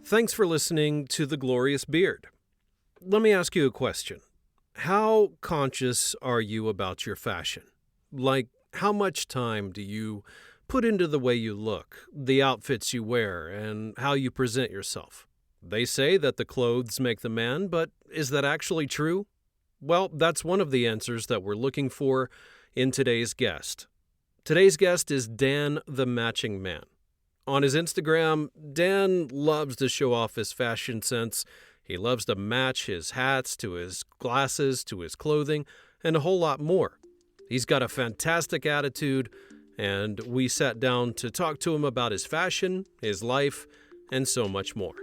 Thanks for listening to The Glorious Beard. Let me ask you a question. How conscious are you about your fashion? Like, how much time do you put into the way you look, the outfits you wear, and how you present yourself? They say that the clothes make the man, but is that actually true? Well, that's one of the answers that we're looking for in today's guest. Today's guest is Dan the Matching Man. On his Instagram, Dan loves to show off his fashion sense. He loves to match his hats to his glasses to his clothing and a whole lot more. He's got a fantastic attitude, and we sat down to talk to him about his fashion, his life, and so much more.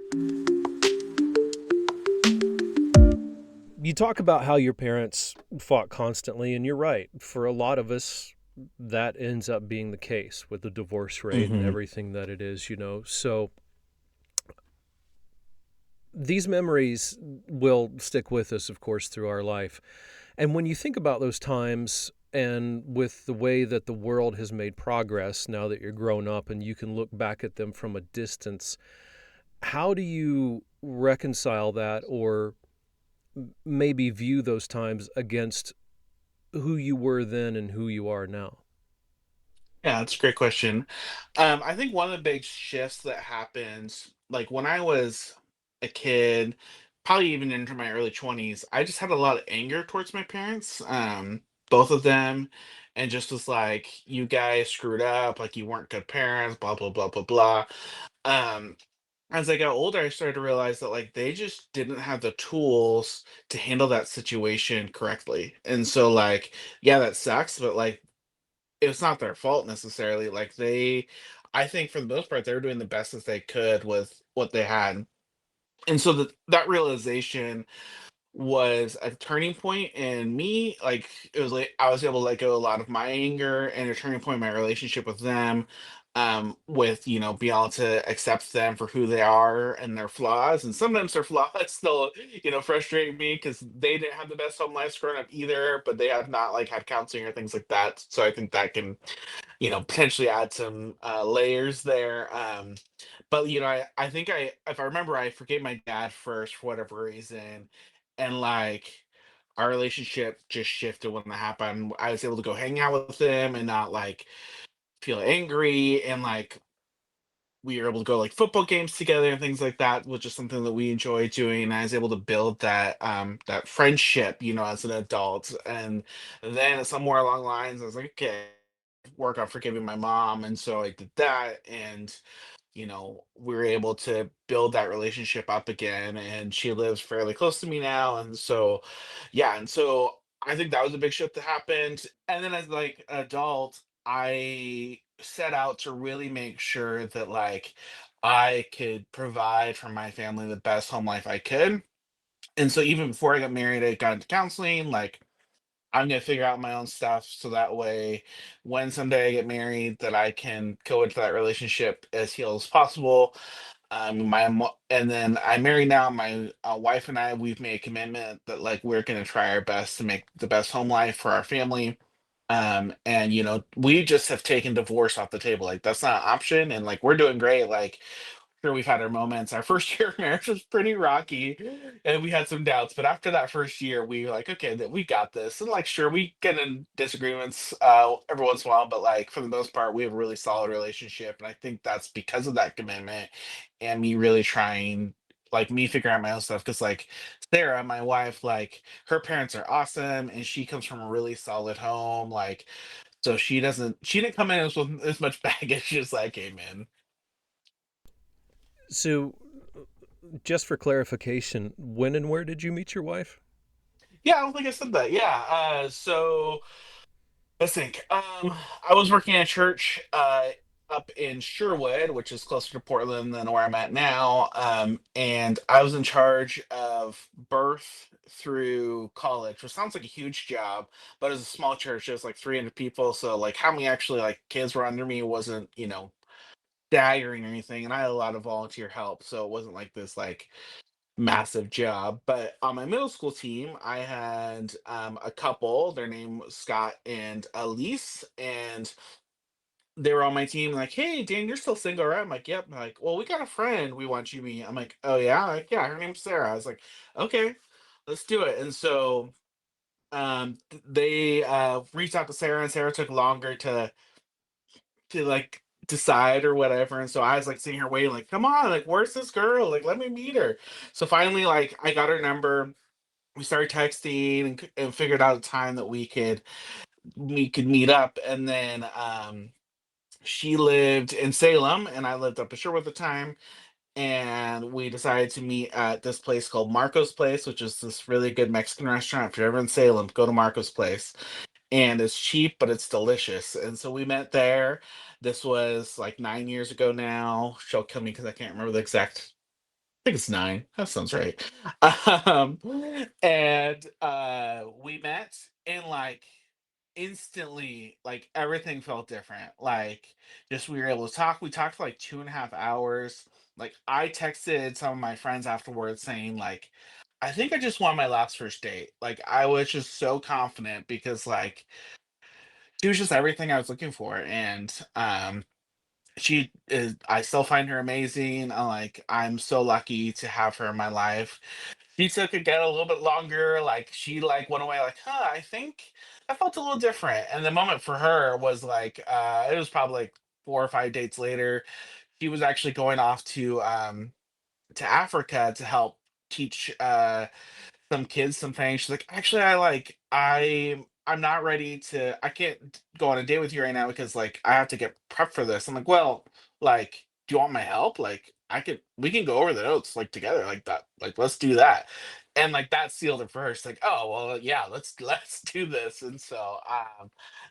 You talk about how your parents fought constantly, and you're right. For a lot of us, that ends up being the case with the divorce rate and hmm everything that it is. So these memories will stick with us, of course, through our life. And when you think about those times, and with the way that the world has made progress now that you're grown up and you can look back at them from a distance, how do you reconcile that or maybe view those times against who you were then and who you are now? Yeah, that's a great question. I think one of the big shifts that happened, like when I was a kid, probably even into my early 20s, I just had a lot of anger towards my parents, both of them, and just was like, you guys screwed up, like you weren't good parents, blah, blah, blah, blah, blah. Um, as I got older, I started to realize that like they just didn't have the tools to handle that situation correctly. And so like, yeah, that sucks, but like it's not their fault necessarily. Like I think for the most part, they were doing the best that they could with what they had. And so that realization was a turning point in me. Like it was like I was able to let go a lot of my anger and a turning point in my relationship with them. With being able to accept them for who they are and their flaws. And sometimes their flaws still, frustrate me because they didn't have the best home lives growing up either, but they have not like had counseling or things like that. So I think that can potentially add some layers there. But I think if I remember, I forgave my dad first for whatever reason, and like our relationship just shifted when that happened. I was able to go hang out with him and not like feel angry, and like we were able to go like football games together and things like that, which is something that we enjoy doing. And I was able to build that friendship, as an adult. And then somewhere along the lines, I was like, okay, work on forgiving my mom, and so I did that, and we were able to build that relationship up again, and she lives fairly close to me now, and so yeah, and so I think that was a big shift that happened. And then as like an adult, I set out to really make sure that like I could provide for my family the best home life I could. And so even before I got married, I got into counseling. Like I'm gonna figure out my own stuff so that way when someday I get married that I can go into that relationship as healed as possible. And then I'm married now. My wife and I, we've made a commitment that like we're gonna try our best to make the best home life for our family. And we just have taken divorce off the table. Like that's not an option. And like we're doing great. Like sure we've had our moments. Our first year of marriage was pretty rocky and we had some doubts, but after that first year we were like, okay, that we got this. And like sure we get in disagreements every once in a while, but like for the most part we have a really solid relationship. And I think that's because of that commitment and me really trying, like me figuring out my own stuff. Cause like Sarah, my wife, like her parents are awesome and she comes from a really solid home. Like so she didn't come in with as much baggage as I came in. So, just for clarification, when and where did you meet your wife? Yeah, I don't think I said that. Yeah. So let's think. I was working at a church up in Sherwood, which is closer to Portland than where I'm at now. And I was in charge of birth through college, which sounds like a huge job, but it was a small church. It was like 300 people. So like how many actually like kids were under me wasn't, staggering or anything. And I had a lot of volunteer help. So it wasn't like this like massive job. But on my middle school team, I had a couple. Their name was Scott and Elise, and they were on my team, like, "Hey, Dan, you're still single, right?" I'm like, "Yep." They're like, "Well, we got a friend we want you to meet." I'm like, "Oh yeah?" Like, "Yeah, her name's Sarah." I was like, "Okay, let's do it." And so they reached out to Sarah, and Sarah took longer to like decide or whatever. And so I was like sitting here waiting, like, come on, like, where's this girl? Like, let me meet her. So finally, like, I got her number. We started texting and figured out a time that we could meet up. And then she lived in Salem and I lived up in Sherwood at the time. And we decided to meet at this place called Marco's Place, which is this really good Mexican restaurant. If you're ever in Salem, go to Marco's Place. And it's cheap, but it's delicious. And so we met there. This was like 9 years ago now. She'll kill me because I can't remember the exact. I think it's 9. That sounds right. Um, and we met, and like instantly, like everything felt different. Like just we were able to talk. We talked for like 2.5 hours. Like I texted some of my friends afterwards saying, like, I think I just won my last first date. Like I was just so confident because like she was just everything I was looking for. And she is I still find her amazing. I'm so lucky to have her in my life. She took again a little bit longer. Like she like went away like, huh, I think I felt a little different. And the moment for her was like it was probably like 4 or 5 dates later. She was actually going off to Africa to help teach some kids some things. She's like, actually, I'm not ready to. I can't go on a date with you right now because like I have to get prepped for this. I'm like, well, like, do you want my help? Like, we can go over the notes like together like that. Like, let's do that. And like that sealed it for her. She's like, oh well, yeah, let's do this. And so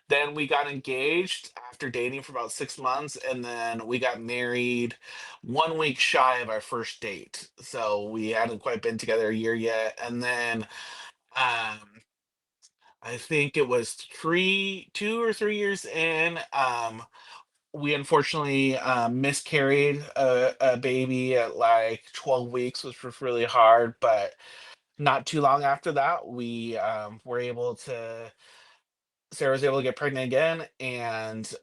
then we got engaged after dating for about 6 months, and then we got married 1 week shy of our first date. So we hadn't quite been together a year yet. And then um I think it was 2 or 3 years in, we unfortunately miscarried a baby at like 12 weeks, which was really hard. But not too long after that, we were able to Sarah was able to get pregnant again, and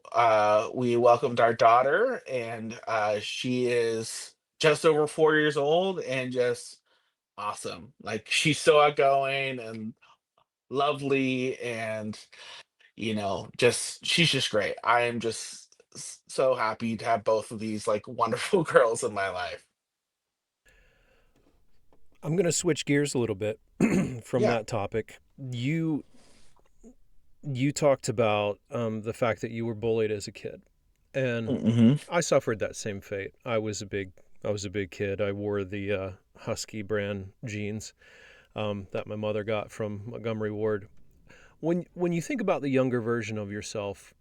we welcomed our daughter, and she is just over 4 years old and just awesome. Like she's so outgoing and lovely, and just she's just great. I am just so happy to have both of these like wonderful girls in my life. I'm going to switch gears a little bit from Yeah. that topic. You talked about the fact that you were bullied as a kid, and Hmm. I suffered that same fate. I was a big kid. I wore the Husky brand jeans that my mother got from Montgomery Ward. When you think about the younger version of yourself,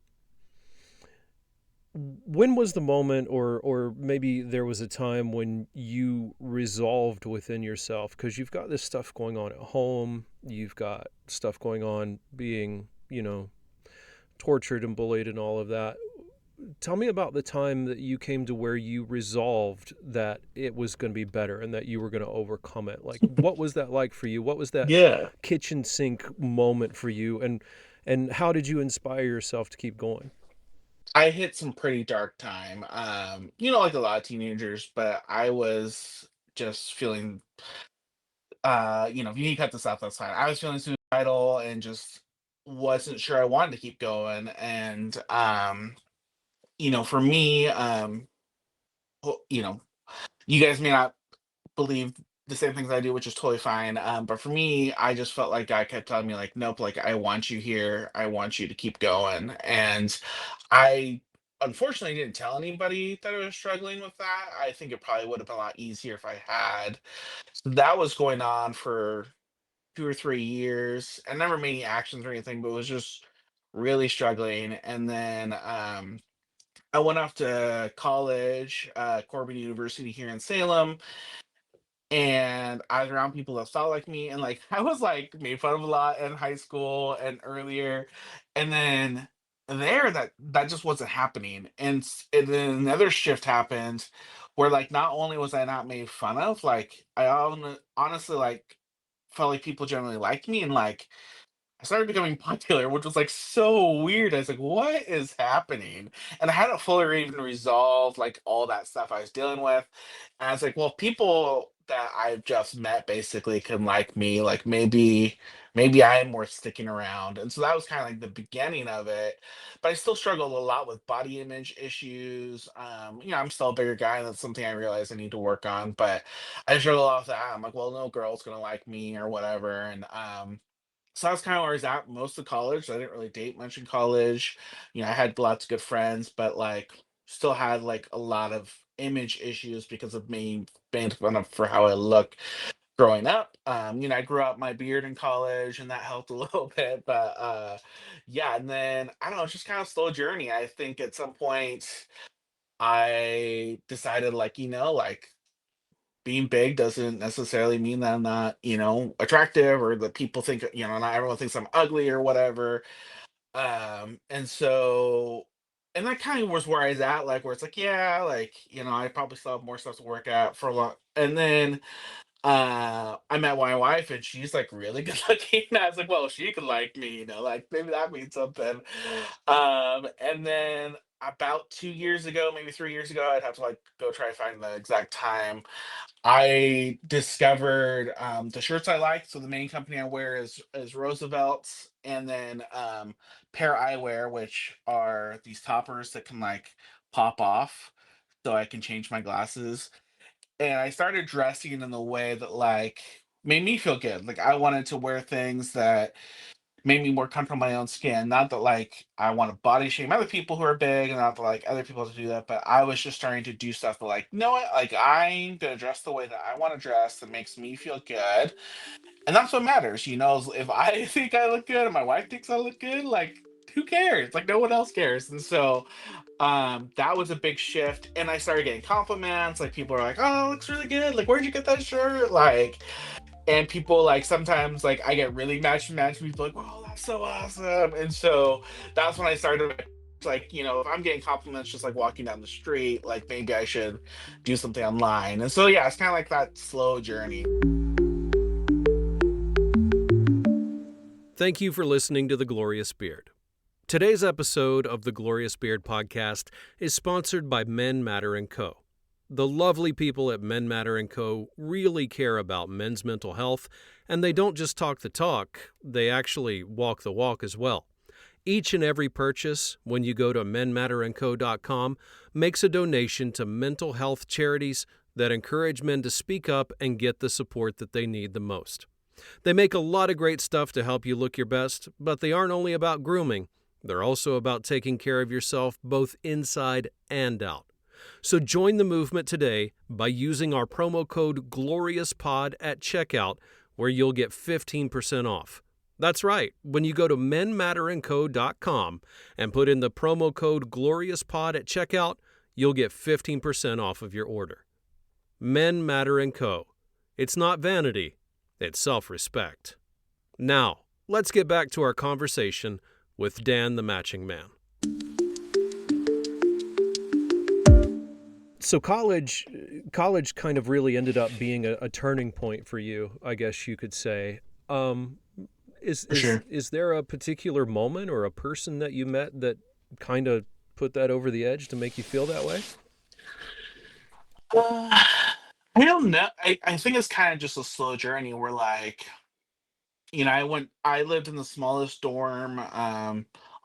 when was the moment, or maybe there was a time when you resolved within yourself, because you've got this stuff going on at home, you've got stuff going on being tortured and bullied and all of that. Tell me about the time that you came to where you resolved that it was going to be better and that you were going to overcome it. Like, what was that like for you? What was that Yeah. kitchen sink moment for you, and how did you inspire yourself to keep going? I hit some pretty dark time. Like a lot of teenagers, but I was just feeling if you need to cut this off, that's fine. I was feeling suicidal and just wasn't sure I wanted to keep going. And for me, you know, you guys may not believe the same things I do, which is totally fine. But for me, I just felt like God kept telling me, like, nope, like I want you here. I want you to keep going. And I unfortunately didn't tell anybody that I was struggling with that. I think it probably would have been a lot easier if I had. So that was going on for 2 or 3 years. I never made any actions or anything, but was just really struggling. And then I went off to college, Corbin University here in Salem, and I was around people that thought like me, and like I was like made fun of a lot in high school and earlier, and then there that just wasn't happening, and then another shift happened where like not only was I not made fun of, like honestly like felt like people generally liked me, and like I started becoming popular, which was like so weird. I was like, what is happening? And I hadn't fully even resolved like all that stuff I was dealing with. And I was like, well, people that I've just met basically can like me. Like maybe I am worth sticking around. And so that was kind of like the beginning of it. But I still struggled a lot with body image issues. I'm still a bigger guy, and that's something I realize I need to work on. But I struggle a lot with that. I'm like, well, no girl's gonna like me or whatever. And so that's kind of where I was at most of college. I didn't really date much in college. I had lots of good friends, but like still had like a lot of image issues because of me being fun of for how I look growing up. I grew out my beard in college and that helped a little bit. But yeah, and then I don't know, it's just kind of slow journey. I think at some point I decided like, like being big doesn't necessarily mean that I'm not, attractive or that people think, not everyone thinks I'm ugly or whatever. And so, and that kind of was where I was at, like, where it's like, yeah, like, I probably still have more stuff to work out for a long. And then, I met my wife and she's like really good looking. And I was like, well, she could like me, like maybe that means something. And then about 2 years ago, maybe 3 years ago, I'd have to like go try to find the exact time. I discovered the shirts I like. So the main company I wear is Roosevelt's, and then Pair Eyewear, which are these toppers that can like pop off, so I can change my glasses. And I started dressing in a way that like made me feel good. Like I wanted to wear things that made me more comfortable in my own skin. Not that like I want to body shame other people who are big, and not that like other people to do that, but I was just starting to do stuff that like, what? Like I'm gonna dress the way that I want to dress that makes me feel good. And that's what matters, is if I think I look good and my wife thinks I look good, like who cares? Like no one else cares. And so that was a big shift. And I started getting compliments. Like people are like, oh, it looks really good. Like, where'd you get that shirt? Like, and people like sometimes like I get really match people like, wow, that's so awesome. And so that's when I started like, if I'm getting compliments just like walking down the street, like maybe I should do something online. And so yeah, it's kind of like that slow journey. Thank you for listening to The Glorious Beard. Today's episode of the Glorious Beard podcast is sponsored by Men Matter & Co. The lovely people at Men Matter & Co. really care about men's mental health, and they don't just talk the talk, they actually walk the walk as well. Each and every purchase, when you go to menmatterandco.com, makes a donation to mental health charities that encourage men to speak up and get the support that they need the most. They make a lot of great stuff to help you look your best, but they aren't only about grooming. They're also about taking care of yourself both inside and out. So join the movement today by using our promo code GLORIOUSPOD at checkout, where you'll get 15% off. That's right. When you go to menmatterandco.com and put in the promo code GLORIOUSPOD at checkout, you'll get 15% off of your order. Men Matter & Co. It's not vanity, it's self-respect. Now, let's get back to our conversation with Dan the Matching Man. So college kind of really ended up being a turning point for you, I guess you could say. Is For is sure. is there a particular moment or a person that you met that kind of put that over the edge to make you feel that way? Uh, I don't know. I think it's kind of just a slow journey where like, I lived in the smallest dorm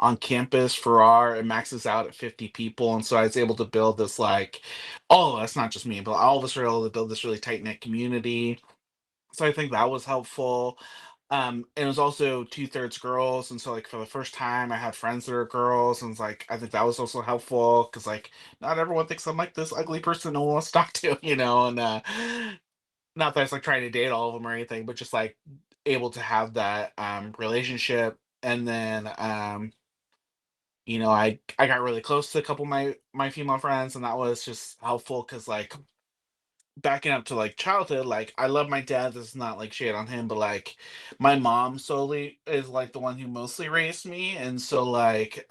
on campus for our it maxes out at 50 people. And so I was able to build this like, oh, that's not just me, but all of us were able to build this really tight knit community. So I think that was helpful. And it was also two-thirds girls. And so like for the first time I had friends that are girls, and it's like I think that was also helpful because like not everyone thinks I'm like this ugly person no one wants to talk to, and not that I was like trying to date all of them or anything, but just like able to have that relationship. And then I got really close to a couple of my female friends, and that was just helpful because like backing up to like childhood, like I love my dad. This is not like shade on him, but like my mom solely is like the one who mostly raised me. And so like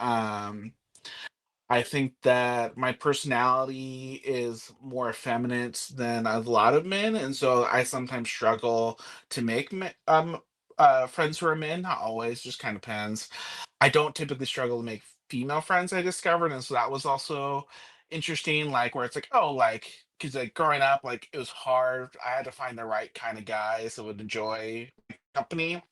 I think that my personality is more effeminate than a lot of men, and so I sometimes struggle to make friends who are men, not always, just kind of depends. I don't typically struggle to make female friends, I discovered, and so that was also interesting, like, where it's like, oh, like, because like growing up, like it was hard. I had to find the right kind of guys that would enjoy my company. And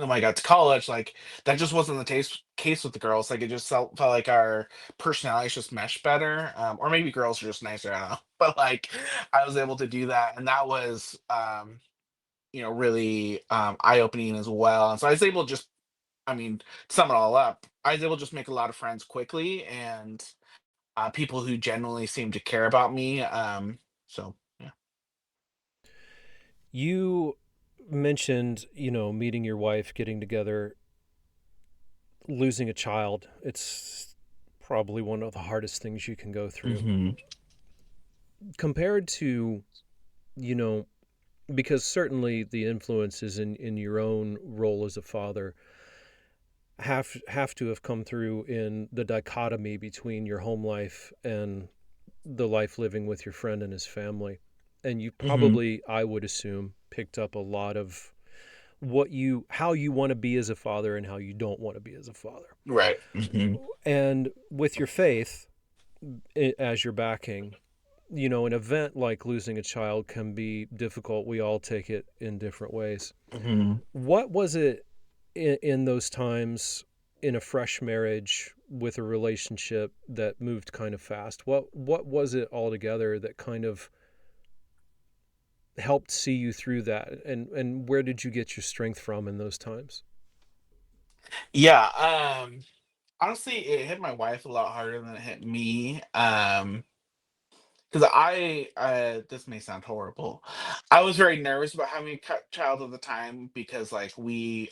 then when I got to college, like that just wasn't the case with the girls. Like it just felt like our personalities just meshed better. Or maybe girls are just nicer, I don't know. But like I was able to do that. And that was really eye-opening as well. And so I was able to just, I mean, to sum it all up, I was able to just make a lot of friends quickly and people who genuinely seem to care about me. So yeah. You mentioned, meeting your wife, getting together, losing a child. It's probably one of the hardest things you can go through. Hmm. Compared to, you know, because certainly the influences in your own role as a father have to have come through in the dichotomy between your home life and the life living with your friend and his family. And you Hmm. probably, I would assume, picked up a lot of how you want to be as a father and how you don't want to be as a father. Right. Hmm. And with your faith as your backing, an event like losing a child can be difficult. We all take it in different ways. Hmm. What was it in those times in a fresh marriage with a relationship that moved kind of fast? What was it altogether that kind of helped see you through that, and where did you get your strength from in those times? Yeah. Honestly, it hit my wife a lot harder than it hit me. Because this may sound horrible. I was very nervous about having a child at the time because, like,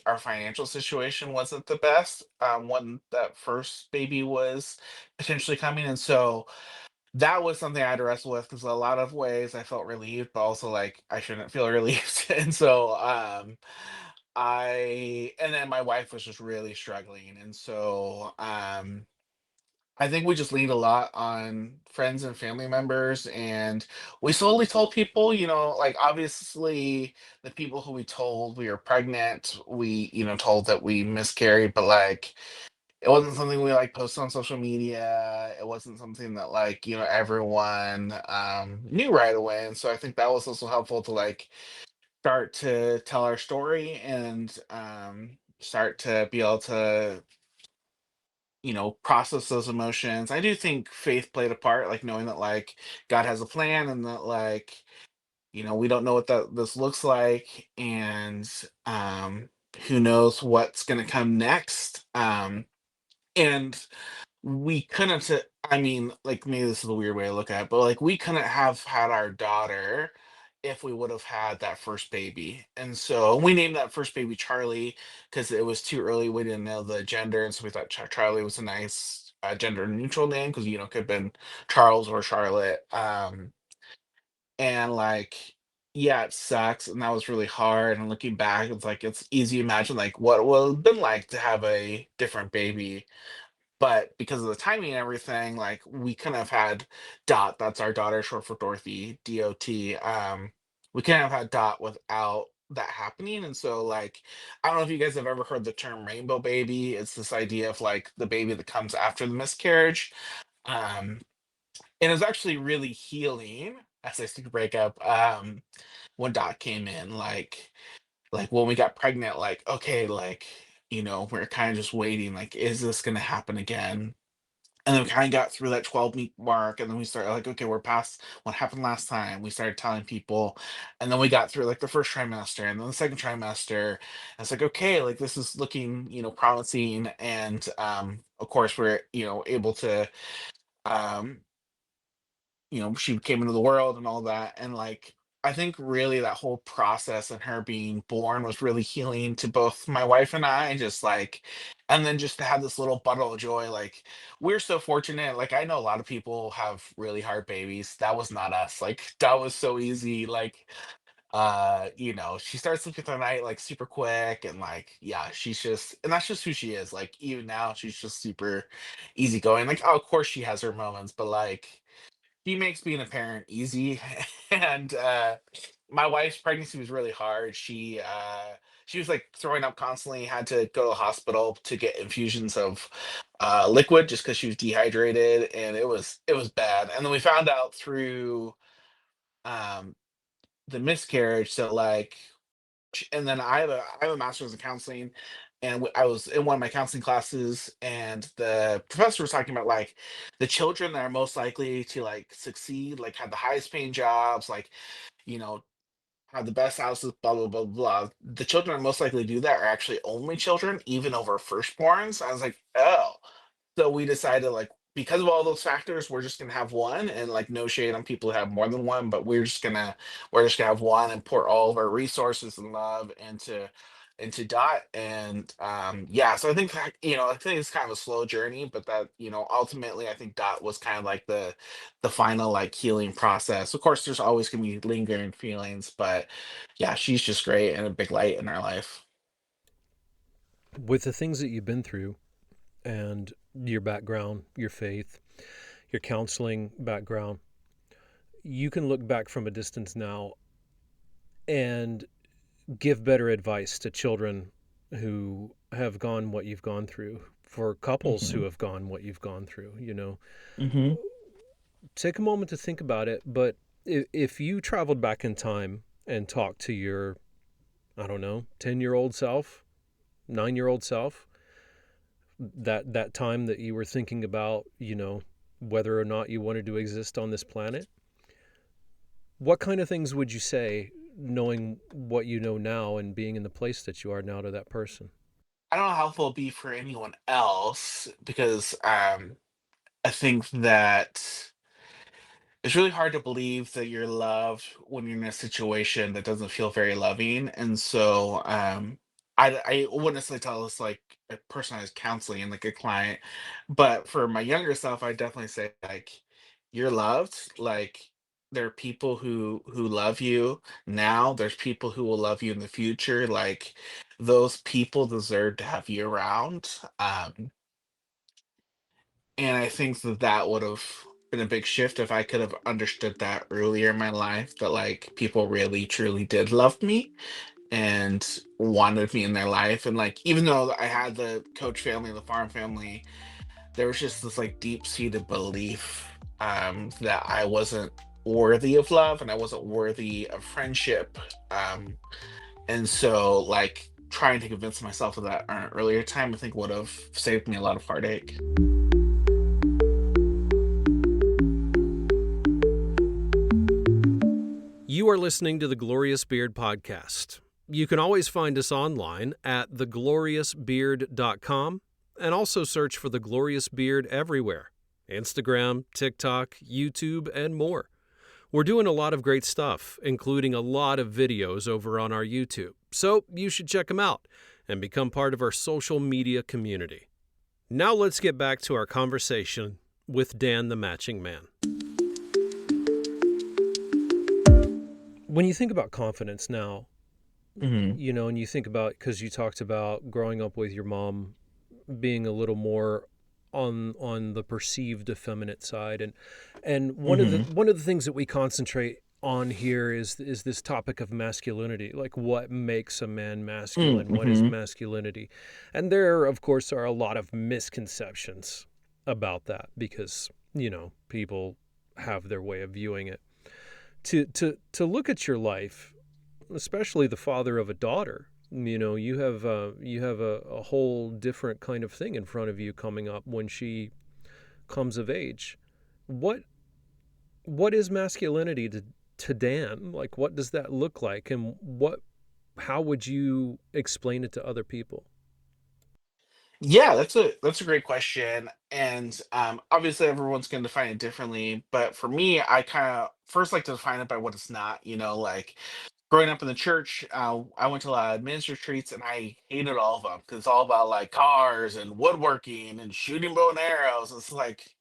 our financial situation wasn't the best when that first baby was potentially coming, and so that was something I had to wrestle with. Because a lot of ways I felt relieved, but also like I shouldn't feel relieved, and so and then my wife was just really struggling, and so I think we just leaned a lot on friends and family members, and we slowly told people, like obviously the people who we told we were pregnant, we, told that we miscarried, but like it wasn't something we like posted on social media. It wasn't something that like, everyone knew right away. And so I think that was also helpful to like start to tell our story and start to be able to process those emotions. I do think faith played a part, like knowing that like God has a plan and that like, we don't know what this looks like and who knows what's gonna come next. And we couldn't I mean, like maybe this is a weird way to look at it, but like we couldn't have had our daughter if we would have had that first baby. And so we named that first baby Charlie because it was too early. We didn't know the gender. And so we thought Charlie was a nice gender neutral name because, could have been Charles or Charlotte. And like, yeah, it sucks. And that was really hard. And looking back, it's like, it's easy to imagine like what it would have been like to have a different baby, but because of the timing and everything, like we couldn't have had Dot, that's our daughter, short for Dorothy, DOT. We couldn't have had Dot without that happening. And so like I don't know if you guys have ever heard the term rainbow baby. It's this idea of like the baby that comes after the miscarriage. Um, and it was actually really healing as I started to break up when Dot came in. Like when we got pregnant, like, okay, like, we're kind of just waiting, like, is this gonna happen again? And then we kind of got through that 12-week mark, and then we started like, okay, we're past what happened last time. We started telling people, and then we got through like the first trimester and then the second trimester. And it's like, okay, like this is looking, promising. And of course, we're, able to um she came into the world and all that. And like, I think really that whole process and her being born was really healing to both my wife and I, and just like, and then just to have this little bundle of joy. Like, we're so fortunate. Like, I know a lot of people have really hard babies. That was not us. Like, that was so easy. Like, she starts sleeping through the night like super quick, and like, yeah, she's just, and that's just who she is. Like, even now, she's just super easygoing. Like, oh, of course she has her moments, but like he makes being a parent easy. And my wife's pregnancy was really hard. she was like throwing up constantly, had to go to the hospital to get infusions of liquid just because she was dehydrated, and it was bad. And then we found out through um the miscarriage that like and then I have a master's in counseling, and I was in one of my counseling classes, and the professor was talking about like the children that are most likely to like succeed, like have the highest paying jobs, like you know have the best houses, blah blah blah blah. The children that most likely to do that are actually only children, even over firstborns. I was like, oh, so we decided like because of all those factors, we're just gonna have one, and like no shade on people who have more than one, but we're just gonna have one and pour all of our resources and love into Dot. And yeah, so I think that, I think it's kind of a slow journey, but that, ultimately I think Dot was kind of like the final like healing process. Of course, there's always gonna be lingering feelings, but yeah, she's just great and a big light in our life. With the things that you've been through and your background, your faith, your counseling background, you can look back from a distance now and give better advice to children who have gone what you've gone through, for couples who Hmm. have gone what you've gone through. Hmm. Take a moment to think about it. But if you traveled back in time and talked to your, I don't know, 10-year-old self, 9-year-old self, that time that you were thinking about, whether or not you wanted to exist on this planet, what kind of things would you say, knowing what you know now and being in the place that you are now, to that person? I don't know how it'll be for anyone else because I think that it's really hard to believe that you're loved when you're in a situation that doesn't feel very loving. And so I wouldn't necessarily tell this like a person I was counseling and like a client, but for my younger self, I definitely say like you're loved. Like there are people who love you now. There's people who will love you in the future. Like those people deserve to have you around. And I think that that would have been a big shift if I could have understood that earlier in my life, that like people really truly did love me and wanted me in their life. And like even though I had the coach family, the farm family, there was just this like deep-seated belief that I wasn't worthy of love and I wasn't worthy of friendship. And so like trying to convince myself of that at an earlier time, I think would have saved me a lot of heartache. You are listening to the Glorious Beard Podcast. You can always find us online at thegloriousbeard.com and also search for The Glorious Beard everywhere: Instagram, TikTok, YouTube, and more. We're doing a lot of great stuff, including a lot of videos over on our YouTube, so you should check them out and become part of our social media community. Now let's get back to our conversation with Dan the Matching Man. When you think about confidence now, Hmm. and you think about, because you talked about growing up with your mom being a little more on the perceived effeminate side, and Hmm. one of the things that we concentrate on here is this topic of masculinity, like what makes a man masculine, what is Hmm. masculinity. And there of course are a lot of misconceptions about that, because people have their way of viewing it. To look at your life, especially the father of a daughter, you have a whole different kind of thing in front of you coming up when she comes of age. What what is masculinity to Dan? Like, what does that look like, and how would you explain it to other people? Yeah, that's a great question, and obviously everyone's going to define it differently. But for me, I kind of first like to define it by what it's not. Like growing up in the church, I went to a lot of men's retreats, and I hated all of them because it's all about like cars and woodworking and shooting bow and arrows. It's like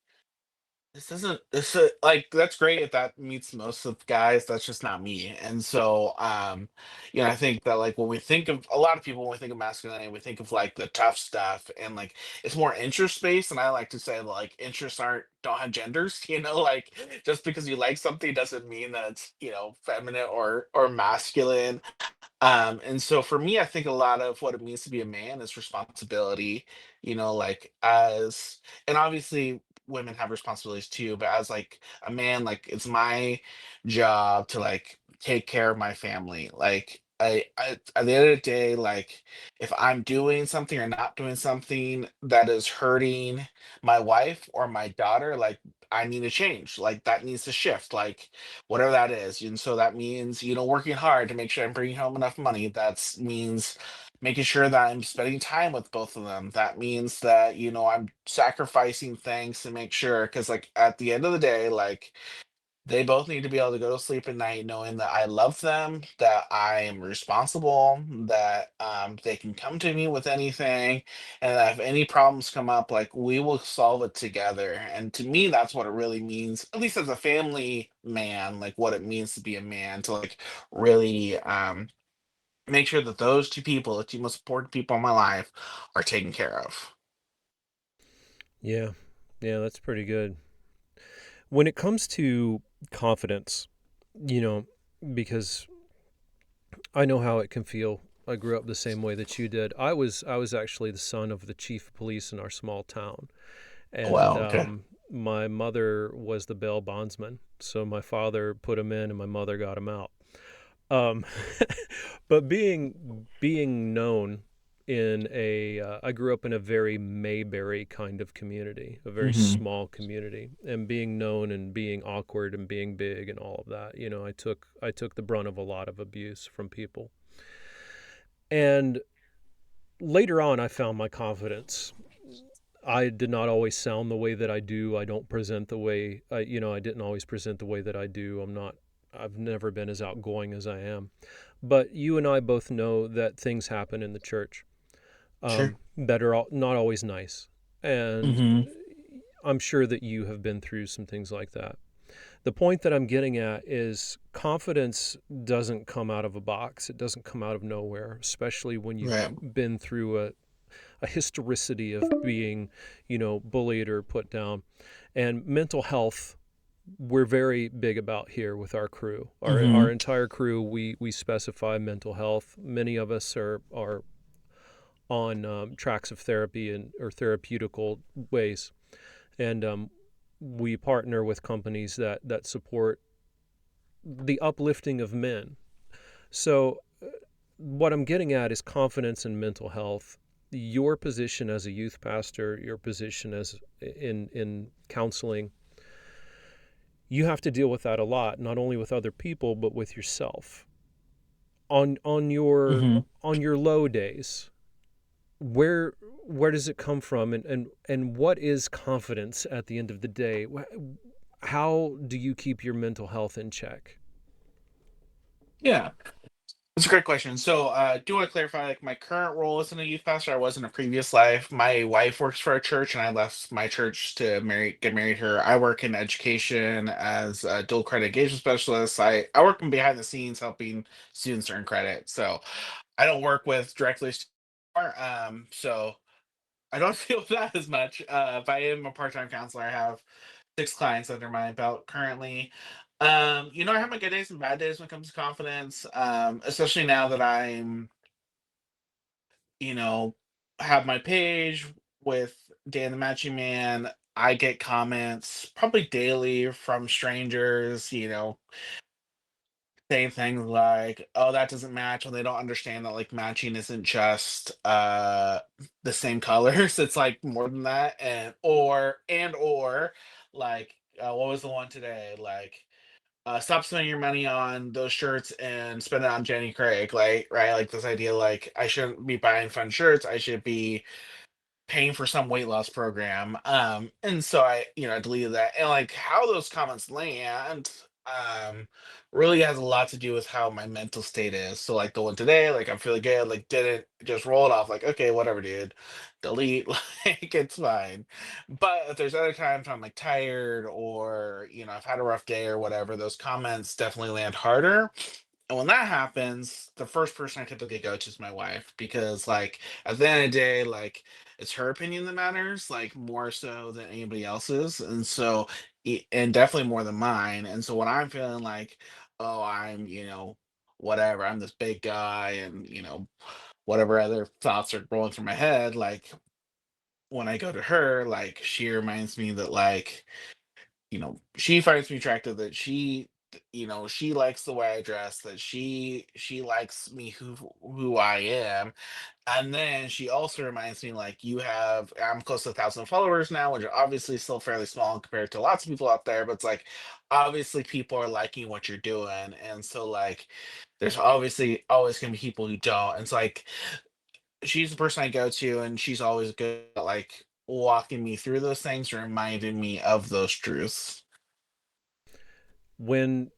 This isn't this like that's great if that meets most of guys. That's just not me. And so I think that like when we think of a lot of people when we think of masculinity, we think of like the tough stuff and like it's more interest based. And I like to say like interests aren't don't have genders, like just because you like something doesn't mean that it's, feminine or masculine. And so for me, I think a lot of what it means to be a man is responsibility, like as, and obviously women have responsibilities too, but as like a man, like it's my job to like take care of my family. Like at the end of the day, like if I'm doing something or not doing something that is hurting my wife or my daughter, like I need to change. Like that needs to shift. Like whatever that is. And so that means, working hard to make sure I'm bringing home enough money. That means making sure that I'm spending time with both of them. That means that, I'm sacrificing things to make sure, because, like, at the end of the day, like, they both need to be able to go to sleep at night knowing that I love them, that I am responsible, that they can come to me with anything, and that if any problems come up, like we will solve it together. And to me, that's what it really means, at least as a family man, like what it means to be a man, to like really make sure that those two people, the two most important people in my life, are taken care of. Yeah. Yeah, that's pretty good. When it comes to confidence, you know, because I know how it can feel. I grew up the same way that you did. I was actually the son of the chief of police in our small town, and Well, okay. my mother was the bail bondsman. So my father put him in, and my mother got him out. Um, but being known in I grew up in a very Mayberry kind of community, a very Hmm. small community, and being known and being awkward and being big and all of that. I took the brunt of a lot of abuse from people. And later on, I found my confidence. I did not always sound the way that I do. I don't present the way, I didn't always present the way that I do. I've never been as outgoing as I am. But you and I both know that things happen in the church Sure. that are not always nice. And Hmm. I'm sure that you have been through some things like that. The point that I'm getting at is confidence doesn't come out of a box. It doesn't come out of nowhere, especially when you've Right. been through a historicity of being, bullied or put down. And mental health, we're very big about here with our crew. Our Hmm. entire crew, we specify mental health. Many of us are on tracks of therapy and or therapeutical ways, and we partner with companies that support the uplifting of men. So what I'm getting at is confidence and mental health. Your position as a youth pastor, your position as in counseling, you have to deal with that a lot, not only with other people but with yourself. On your Hmm. on your low days, where where does it come from, and what is confidence at the end of the day? How do you keep your mental health in check? Yeah. That's a great question. So, do want to clarify, like my current role isn't a youth pastor. I was in a previous life. My wife works for a church, and I left my church to get married her. I work in education as a dual credit engagement specialist. I work in behind the scenes helping students earn credit. So, I don't work with directly. So I don't feel that as much. If I am a part-time counselor, I have 6 clients under my belt currently. I have my good days and bad days when it comes to confidence. Especially now that I'm, you know, have my page with Dan the Matching Man. I get comments probably daily from strangers, saying things like, "Oh, that doesn't match," when they don't understand that like matching isn't just the same colors. It's like more than that. And or like what was the one today? Like stop spending your money on those shirts and spend it on Jenny Craig, like right? Like this idea like I shouldn't be buying fun shirts, I should be paying for some weight loss program. And so I deleted that. And like how those comments land, really has a lot to do with how my mental state is. So like the one today, like I'm feeling good, like didn't just roll it off, like, okay, whatever, dude. delete, like it's fine. But if there's other times I'm like tired or, I've had a rough day or whatever, those comments definitely land harder. And when that happens, the first person I typically go to is my wife because, like, at the end of the day, like, it's her opinion that matters, like, more so than anybody else's. And so, and definitely more than mine. And so when I'm feeling like, oh, I'm, whatever, I'm this big guy and, whatever other thoughts are rolling through my head, like, when I go to her, like, she reminds me that, like, she finds me attractive, that she likes the way I dress, that she likes me who I am. And then she also reminds me, like, I'm close to 1,000 followers now, which are obviously still fairly small compared to lots of people out there, but it's like obviously people are liking what you're doing. And so like there's obviously always gonna be people who don't. And it's like she's the person I go to, and she's always good at like walking me through those things, reminding me of those truths. When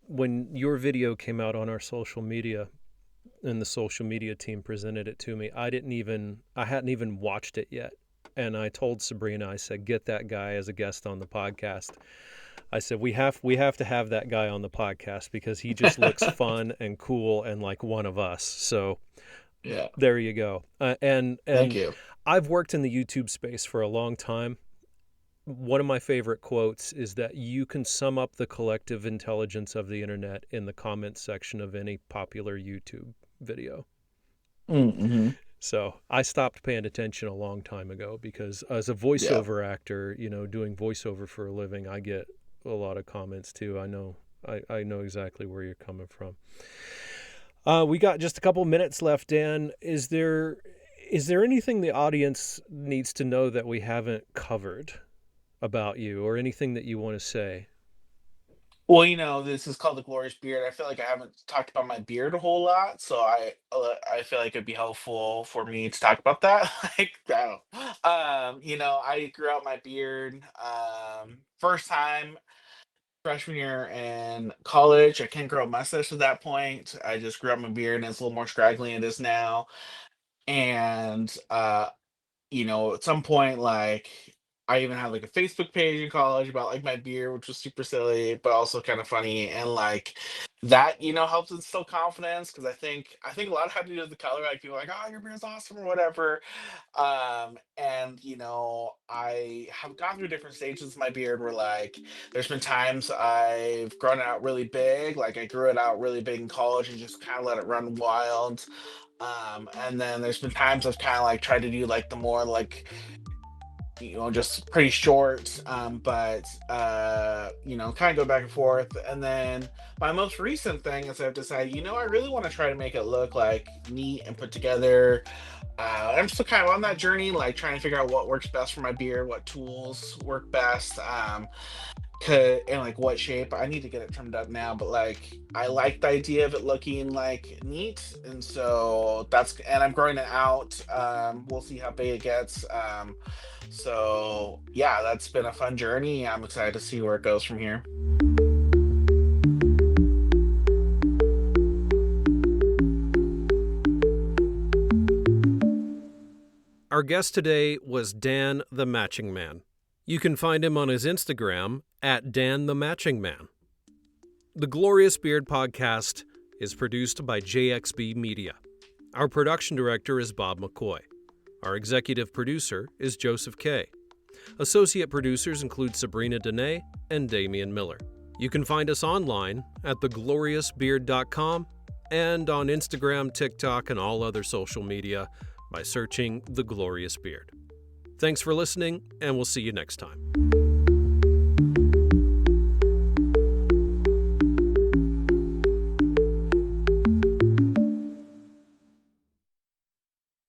your video came out on our social media and the social media team presented it to me, I hadn't even watched it yet. And I told Sabrina, I said, get that guy as a guest on the podcast. I said, we have to have that guy on the podcast because he just looks fun and cool and like one of us. So Yeah. there you go. Thank And you. I've worked in the YouTube space for a long time. One of my favorite quotes is that you can sum up the collective intelligence of the internet in the comments section of any popular YouTube video. Mm-hmm. So I stopped paying attention a long time ago because as a Yeah. voiceover actor, doing voiceover for a living, I get a lot of comments too. I know exactly where you're coming from. We got just a couple minutes left, Dan. Is there anything the audience needs to know that we haven't covered about you, or anything that you want to say? Well, this is called the glorious beard. I feel like I haven't talked about my beard a whole lot, so I feel like it'd be helpful for me to talk about that. Like, I don't know. I grew out my beard first time freshman year in college. I couldn't grow a mustache at that point. I just grew out my beard, and it's a little more scraggly than it is now. And at some point, like I even had like a Facebook page in college about like my beer, which was super silly, but also kind of funny. And like that, helps instill confidence because I think a lot had to do with the color. Like people are like, oh, your beer's awesome or whatever. And I have gone through different stages of my beard where like there's been times I've grown it out really big, like I grew it out really big in college and just kind of let it run wild. And then there's been times I've kind of like tried to do like the more like just pretty short, but kind of go back and forth. And then my most recent thing is I've decided, I really want to try to make it look like neat and put together. I'm still kind of on that journey, like trying to figure out what works best for my beard, what tools work best. And like what shape. I need to get it trimmed up now, but like I like the idea of it looking like neat, and so and I'm growing it out. We'll see how big it gets. So yeah, that's been a fun journey. I'm excited to see where it goes from here. Our guest today was Dan the Matching Man. You can find him on his Instagram at Dan the Matching Man. The Glorious Beard podcast is produced by JXB Media. Our production director is Bob McCoy. Our executive producer is Joseph Kay. Associate producers include Sabrina Dene and Damian Miller. You can find us online at thegloriousbeard.com and on Instagram, TikTok, and all other social media by searching The Glorious Beard. Thanks for listening, and we'll see you next time.